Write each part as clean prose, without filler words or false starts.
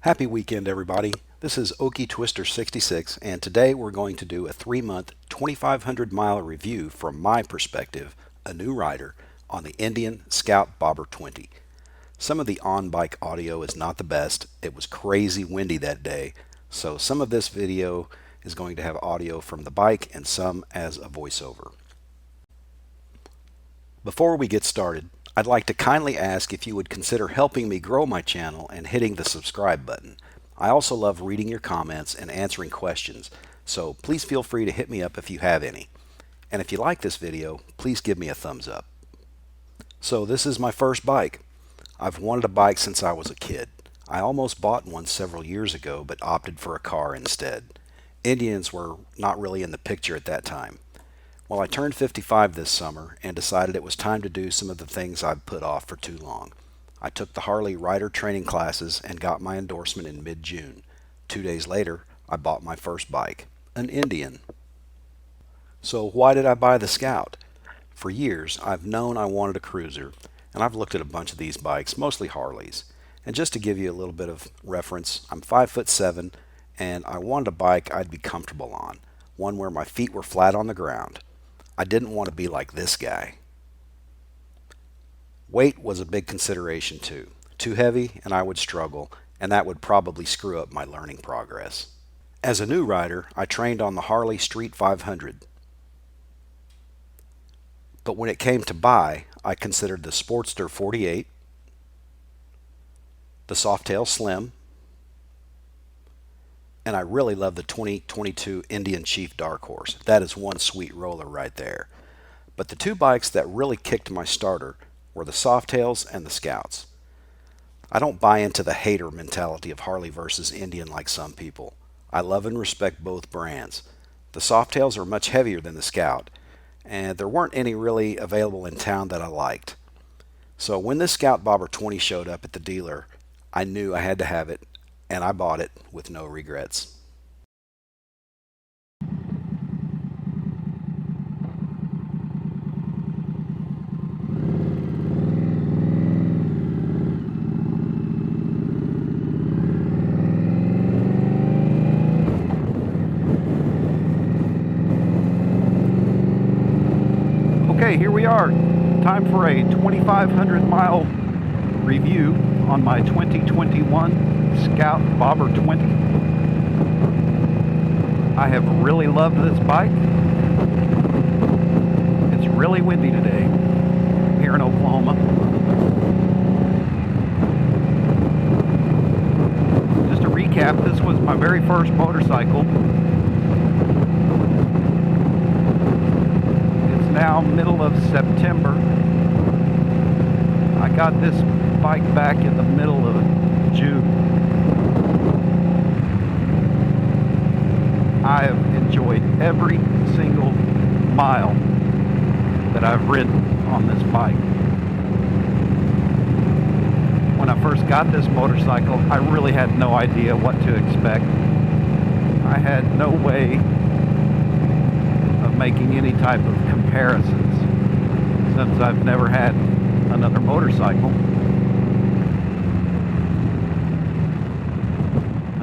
Happy weekend, everybody. This is Okie Twister 66, and today we're going to do a 3-month, 2,500-mile review from my perspective, a new rider, on the Indian Scout Bobber 20. Some of the on-bike audio is not the best. It was crazy windy that day, so some of this video is going to have audio from the bike and some as a voiceover. Before we get started, I'd like to kindly ask if you would consider helping me grow my channel and hitting the subscribe button. I also love reading your comments and answering questions, so please feel free to hit me up if you have any. And if you like this video, please give me a thumbs up. So this is my first bike. I've wanted a bike since I was a kid. I almost bought one several years ago, but opted for a car instead. Indians were not really in the picture at that time. Well, I turned 55 this summer and decided it was time to do some of the things I've put off for too long. I took the Harley rider training classes and got my endorsement in mid-June. 2 days later, I bought my first bike, an Indian. So why did I buy the Scout? For years, I've known I wanted a cruiser, and I've looked at a bunch of these bikes, mostly Harleys. And just to give you a little bit of reference, I'm 5'7", and I wanted a bike I'd be comfortable on, one where my feet were flat on the ground. I didn't want to be like this guy. Weight was a big consideration too. Too heavy and I would struggle, and that would probably screw up my learning progress. As a new rider, I trained on the Harley Street 500. But when it came to buy, I considered the Sportster 48, the Softail Slim, and I really love the 2022 Indian Chief Dark Horse. That is one sweet roller right there. But the two bikes that really kicked my starter were the Softails and the Scouts. I don't buy into the hater mentality of Harley versus Indian like some people. I love and respect both brands. The Softails are much heavier than the Scout, and there weren't any really available in town that I liked. So when this Scout Bobber 20 showed up at the dealer, I knew I had to have it, and I bought it with no regrets. Okay, here we are. Time for a 2,500-mile review on my 2021 Scout Bobber 20. I have really loved this bike. It's really windy today here in Oklahoma. Just to recap, this was my very first motorcycle. It's now middle of September. I got this bike back in the middle of June. I have enjoyed every single mile that I've ridden on this bike. When I first got this motorcycle, I really had no idea what to expect. I had no way of making any type of comparisons since I've never had another motorcycle.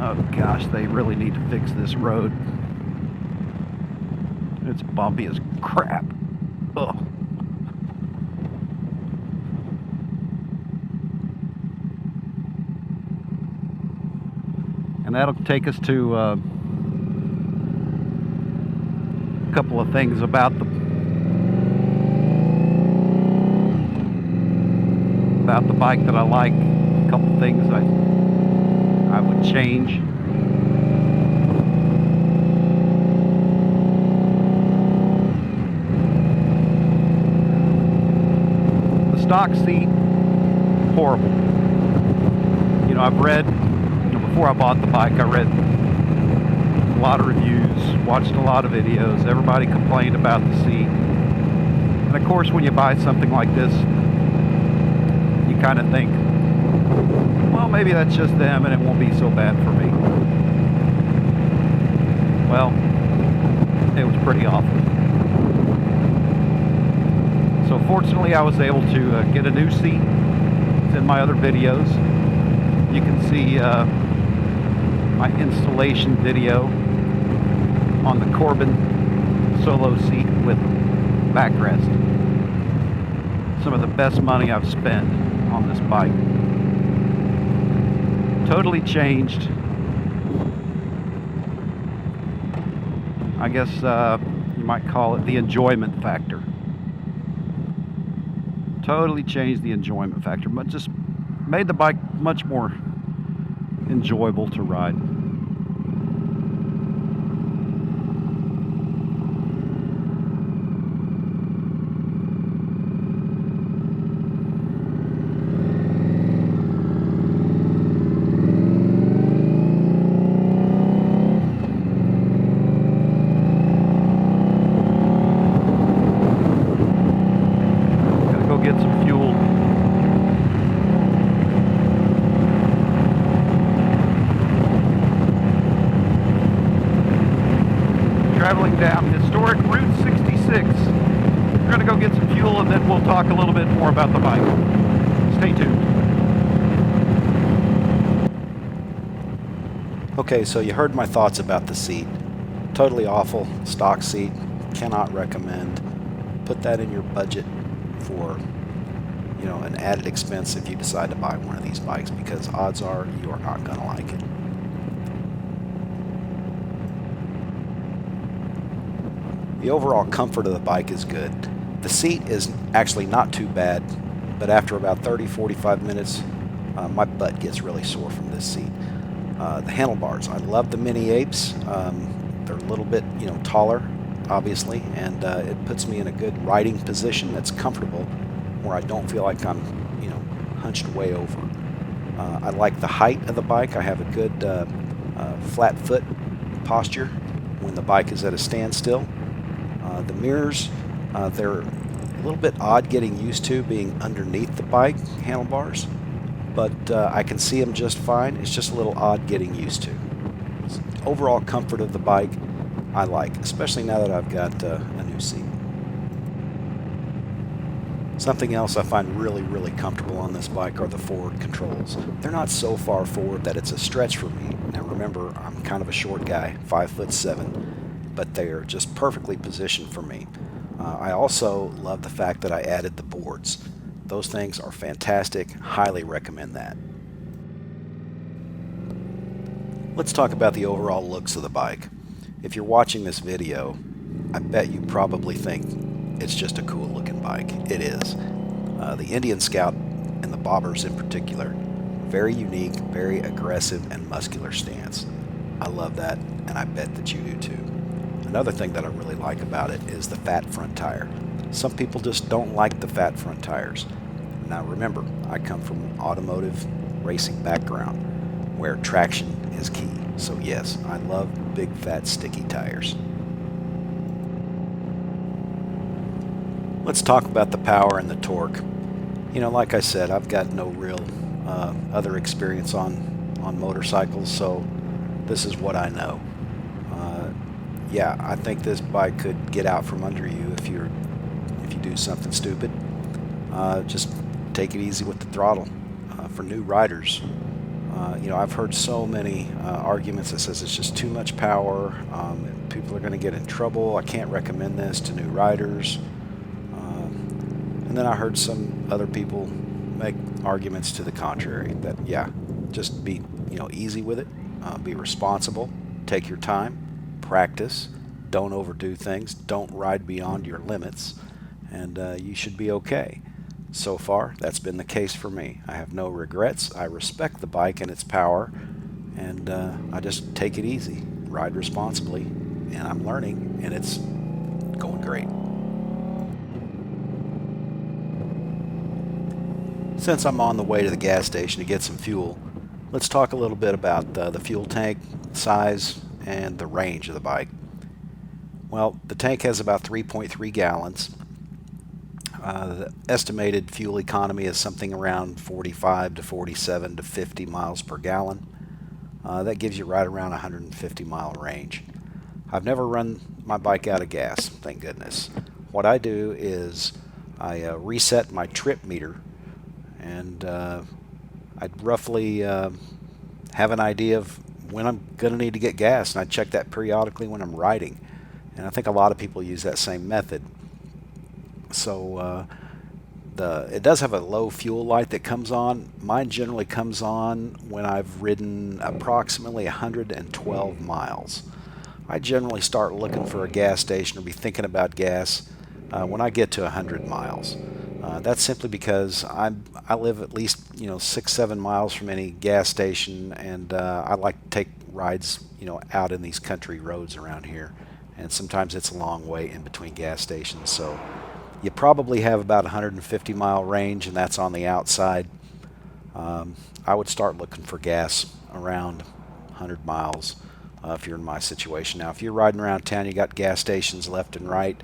Oh gosh, they really need to fix this road. It's bumpy as crap. Ugh. And that'll take us to a couple of things about the bike that I like. A couple of things I would change. The stock seat, horrible. You know, I've read, before I bought the bike, I read a lot of reviews, watched a lot of videos. Everybody complained about the seat. And of course, when you buy something like this, you kind of think, well, maybe that's just them and it won't be so bad for me. Well, it was pretty awful. So fortunately I was able to get a new seat. It's in my other videos. You can see my installation video on the Corbin solo seat with backrest. Some of the best money I've spent on this bike. Totally changed, I guess you might call it the enjoyment factor. Totally changed the enjoyment factor, but just made the bike much more enjoyable to ride. Get some fuel. Traveling down historic Route 66. We're going to go get some fuel and then we'll talk a little bit more about the bike. Stay tuned. Okay, so you heard my thoughts about the seat. Totally awful. Stock seat. Cannot recommend. Put that in your budget for, you know, an added expense if you decide to buy one of these bikes, because odds are you are not going to like it. The overall comfort of the bike is good. The seat is actually not too bad, but after about 30-45 minutes, my butt gets really sore from this seat. The handlebars, I love the Mini Apes. They're a little bit, you know, taller, obviously, and it puts me in a good riding position that's comfortable, where I don't feel like I'm, you know, hunched way over. I like the height of the bike. I have a good flat foot posture when the bike is at a standstill. The mirrors, they're a little bit odd getting used to being underneath the bike handlebars, but I can see them just fine. It's just a little odd getting used to. Overall comfort of the bike I like, especially now that I've got a new seat. Something else I find really comfortable on this bike are the forward controls. They're not so far forward that it's a stretch for me. Now remember, I'm kind of a short guy, 5'7", but they are just perfectly positioned for me. I also love the fact that I added the boards. Those things are fantastic. Highly recommend that. Let's talk about the overall looks of the bike. If you're watching this video, I bet you probably think it's just a cool looking bike. It is. The Indian Scout and the bobbers in particular, very unique, very aggressive and muscular stance. I love that, and I bet that you do too. Another thing that I really like about it is the fat front tire. Some people just don't like the fat front tires. Now remember, I come from an automotive racing background where traction is key. So yes, I love big fat sticky tires. Let's talk about the power and the torque. You know, like I said, I've got no real other experience on motorcycles, so this is what I know. Yeah, I think this bike could get out from under you if you do something stupid. Just take it easy with the throttle. For new riders, you know, I've heard so many arguments that says it's just too much power. People are going to get in trouble. I can't recommend this to new riders. And then I heard some other people make arguments to the contrary, that yeah, just be, you know, easy with it, be responsible, take your time, practice, don't overdo things, don't ride beyond your limits, and you should be okay. So far, that's been the case for me. I have no regrets. I respect the bike and its power, and I just take it easy, ride responsibly, and I'm learning, and it's going great. Since I'm on the way to the gas station to get some fuel, let's talk a little bit about the fuel tank size and the range of the bike. Well, the tank has about 3.3 gallons. The estimated fuel economy is something around 45 to 47 to 50 miles per gallon. That gives you right around 150 mile range. I've never run my bike out of gas, thank goodness. What I do is I reset my trip meter, and I'd roughly have an idea of when I'm going to need to get gas, and I check that periodically when I'm riding. And I think a lot of people use that same method. So it does have a low fuel light that comes on. Mine generally comes on when I've ridden approximately 112 miles. I generally start looking for a gas station or be thinking about gas when I get to 100 miles. That's simply because I live at least 6-7 miles from any gas station, and I like to take rides out in these country roads around here, and sometimes it's a long way in between gas stations. So you probably have about 150-mile range, and that's on the outside. I would start looking for gas around 100 miles if you're in my situation. Now, if you're riding around town, you got gas stations left and right,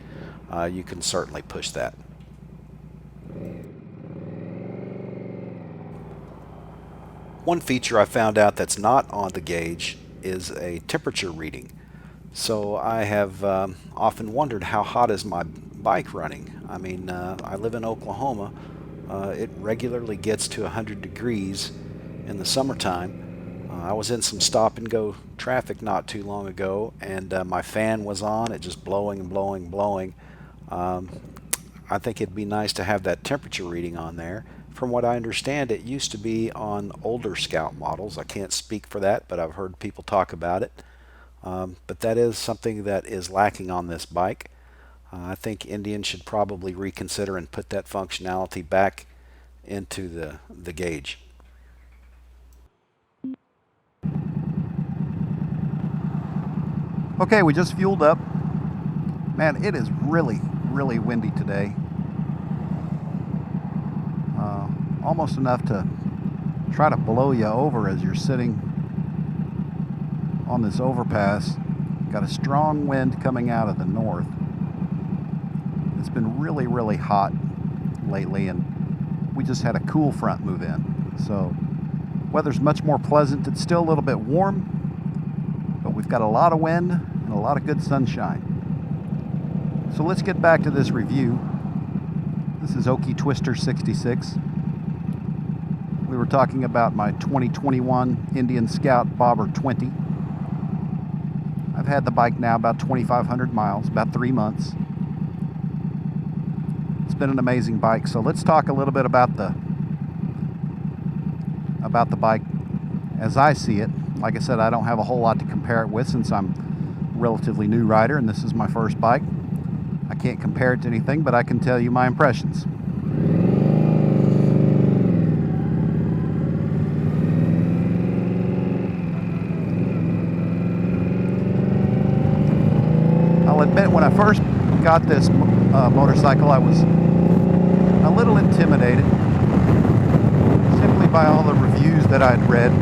you can certainly push that. One feature I found out that's not on the gauge is a temperature reading. So I have often wondered, how hot is my bike running? I mean, I live in Oklahoma. It regularly gets to 100 degrees in the summertime. I was in some stop and go traffic not too long ago, and my fan was on, it just blowing and blowing and blowing. I think it'd be nice to have that temperature reading on there. From what I understand, it used to be on older Scout models. I can't speak for that, but I've heard people talk about it. But that is something that is lacking on this bike. I think Indian should probably reconsider and put that functionality back into the gauge. Okay, we just fueled up. Man, it is really, really windy today. Almost enough to try to blow you over as you're sitting on this overpass. Got a strong wind coming out of the north. It's been really, really hot lately, and we just had a cool front move in. So weather's much more pleasant. It's still a little bit warm, but we've got a lot of wind and a lot of good sunshine. So let's get back to this review. This is Okie Twister 66. We were talking about my 2021 Indian Scout Bobber 20. I've had the bike now about 2,500 miles, about 3 months. It's been an amazing bike. So let's talk a little bit about the bike as I see it. Like I said, I don't have a whole lot to compare it with since I'm a relatively new rider and this is my first bike. I can't compare it to anything, but I can tell you my impressions. I'll admit, when I first got this motorcycle, I was a little intimidated simply by all the reviews that I'd read.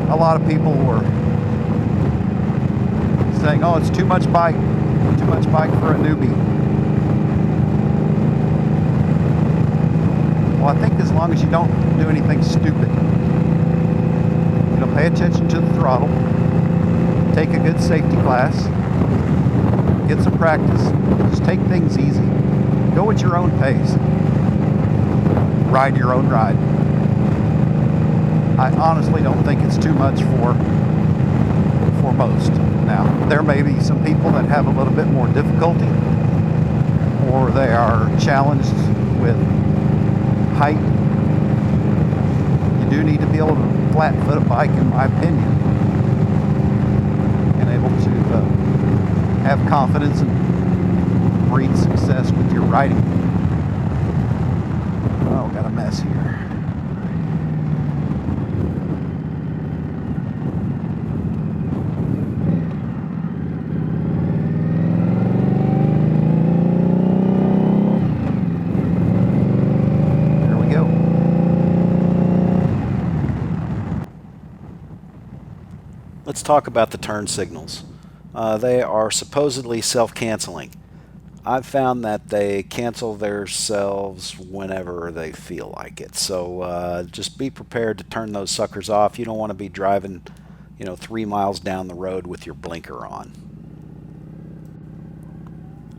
A lot of people were saying, oh, it's too much bike for a newbie. Well, I think as long as you don't do anything stupid, pay attention to the throttle, take a good safety class, get some practice, just take things easy, go at your own pace, ride your own ride. I honestly don't think it's too much for most. Now, there may be some people that have a little bit more difficulty, or they are challenged with height. You do need to be able to flat foot a bike, in my opinion, and able to have confidence and breed success with your riding. Oh, got a mess here. Let's talk about the turn signals. They are supposedly self-canceling. I've found that they cancel themselves whenever they feel like it. So just be prepared to turn those suckers off. You don't want to be driving, 3 miles down the road with your blinker on.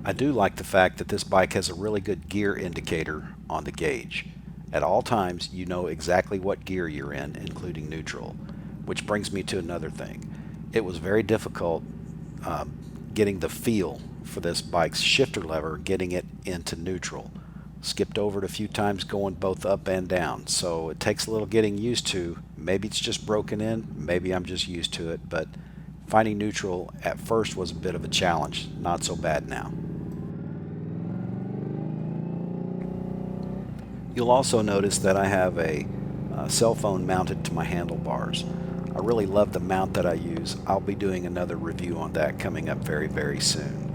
I do like the fact that this bike has a really good gear indicator on the gauge. At all times, you know exactly what gear you're in, including neutral. Which brings me to another thing. It was very difficult getting the feel for this bike's shifter lever, getting it into neutral. Skipped over it a few times going both up and down, so it takes a little getting used to. Maybe it's just broken in, maybe I'm just used to it, but finding neutral at first was a bit of a challenge. Not so bad now. You'll also notice that I have a cell phone mounted to my handlebars. I really love the mount that I use. I'll be doing another review on that coming up very, very soon.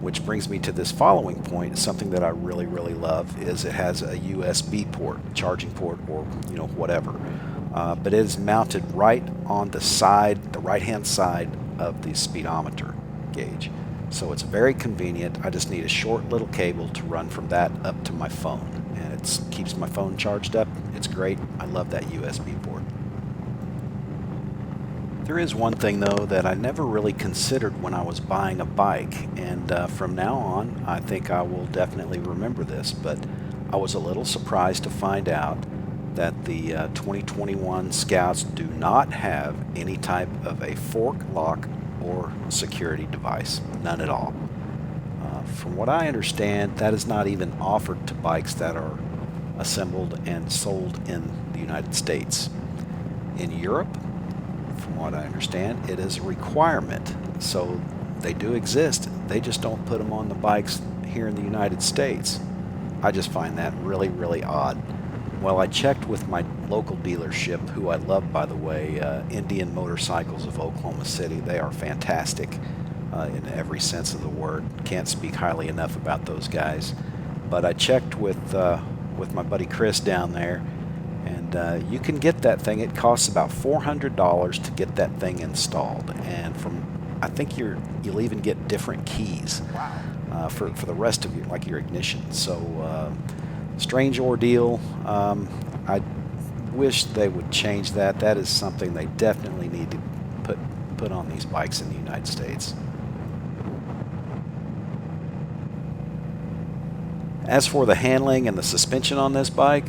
Which brings me to this following point. Something that I really, really love is it has a USB port, charging port, or whatever. But it is mounted right on the side, the right-hand side of the speedometer gauge. So it's very convenient. I just need a short little cable to run from that up to my phone. And it keeps my phone charged up. It's great. I love that USB port. There is one thing though that I never really considered when I was buying a bike, and from now on I think I will definitely remember this, but I was a little surprised to find out that the 2021 Scouts do not have any type of a fork lock or security device, none at all. From what I understand, that is not even offered to bikes that are assembled and sold in the United States. In Europe, from what I understand, it is a requirement. So they do exist. They just don't put them on the bikes here in the United States. I just find that really, really odd. Well, I checked with my local dealership, who I love, by the way, Indian Motorcycles of Oklahoma City. They are fantastic in every sense of the word. Can't speak highly enough about those guys. But I checked with my buddy Chris down there, and you can get that thing. It costs about $400 to get that thing installed, and I think you'll even get different keys for the rest of your ignition. So strange ordeal. I wish they would change that. That is something they definitely need to put on these bikes in the United States. As for the handling and the suspension on this bike,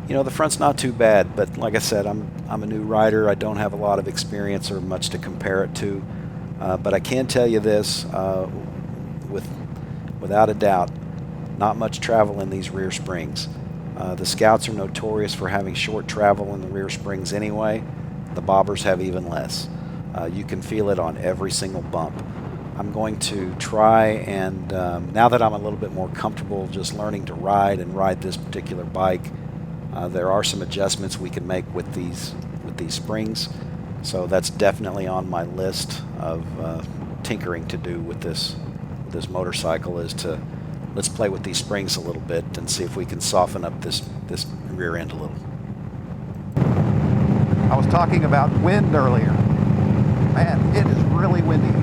the front's not too bad, but like I said, I'm a new rider. I don't have a lot of experience or much to compare it to, but I can tell you this, without a doubt, not much travel in these rear springs. The Scouts are notorious for having short travel in the rear springs anyway. The bobbers have even less. You can feel it on every single bump. I'm going to try and, now that I'm a little bit more comfortable just learning to ride this particular bike, there are some adjustments we can make with these springs. So that's definitely on my list of tinkering to do with this motorcycle, is to let's play with these springs a little bit and see if we can soften up this rear end a little. I was talking about wind earlier. Man, it is really windy.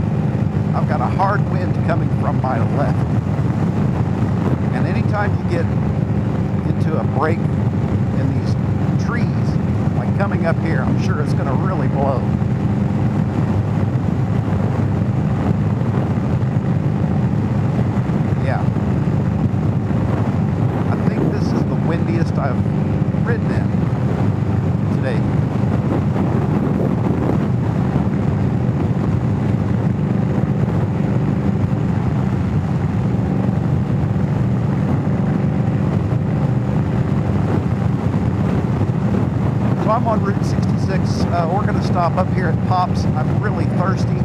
I've got a hard wind coming from my left. And anytime you get into a break in these trees, like coming up here, I'm sure it's going to really blow. Yeah. I think this is the windiest I've ridden in today. So I'm on Route 66. We're going to stop up here at Pops. I'm really thirsty,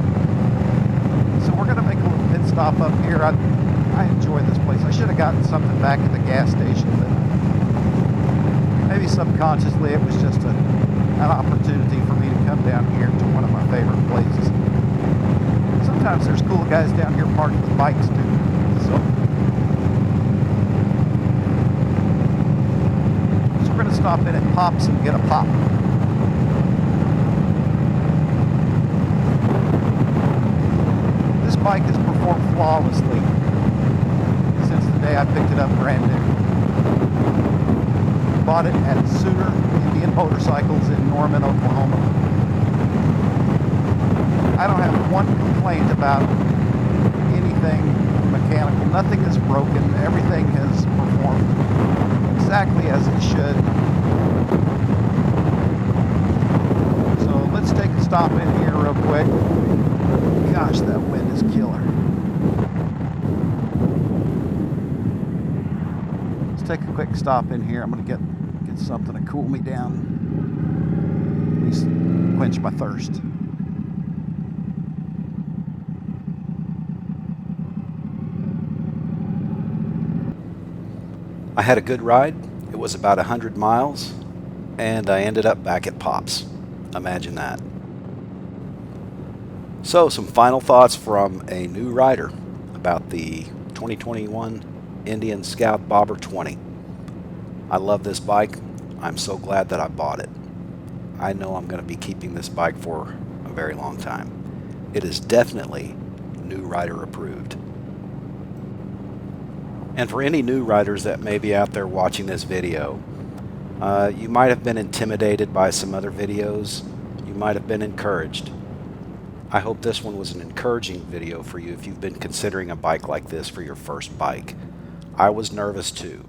so we're going to make a little pit stop up here. I enjoy this place. I should have gotten something back at the gas station, but maybe subconsciously it was just an opportunity for me to come down here to one of my favorite places. Sometimes there's cool guys down here parked with bikes too. So we're going to stop in at Pops and get a pop. This bike has performed flawlessly since the day I picked it up brand new. Bought it at Sooner Indian Motorcycles in Norman, Oklahoma. I don't have one complaint about anything mechanical. Nothing is broken. Everything has performed exactly as it should. So let's take a stop in here real quick. Gosh, that wind is killer. Let's take a quick stop in here. I'm going to get something to cool me down. At least quench my thirst. I had a good ride. It was about 100 miles, and I ended up back at Pops. Imagine that. So, some final thoughts from a new rider about the 2021 Indian Scout Bobber 20. I love this bike. I'm so glad that I bought it. I know I'm going to be keeping this bike for a very long time. It is definitely new rider approved. And for any new riders that may be out there watching this video, you might have been intimidated by some other videos. You might have been encouraged. I hope this one was an encouraging video for you if you've been considering a bike like this for your first bike. I was nervous too,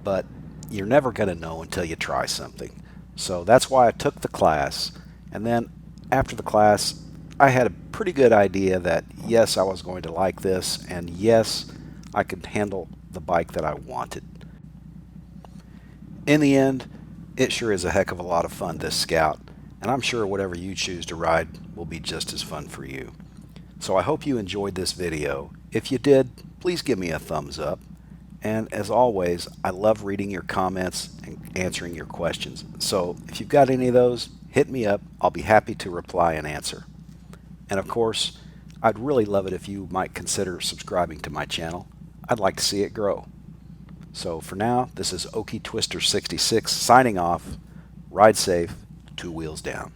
but you're never going to know until you try something. So that's why I took the class, and then after the class, I had a pretty good idea that yes, I was going to like this, and yes, I could handle the bike that I wanted. In the end, it sure is a heck of a lot of fun, this Scout, and I'm sure whatever you choose to ride will be just as fun for you. So I hope you enjoyed this video. If you did, please give me a thumbs up. And as always, I love reading your comments and answering your questions. So if you've got any of those, hit me up. I'll be happy to reply and answer. And of course, I'd really love it if you might consider subscribing to my channel. I'd like to see it grow. So for now, this is Okie Twister 66 signing off. Ride safe, 2 wheels down.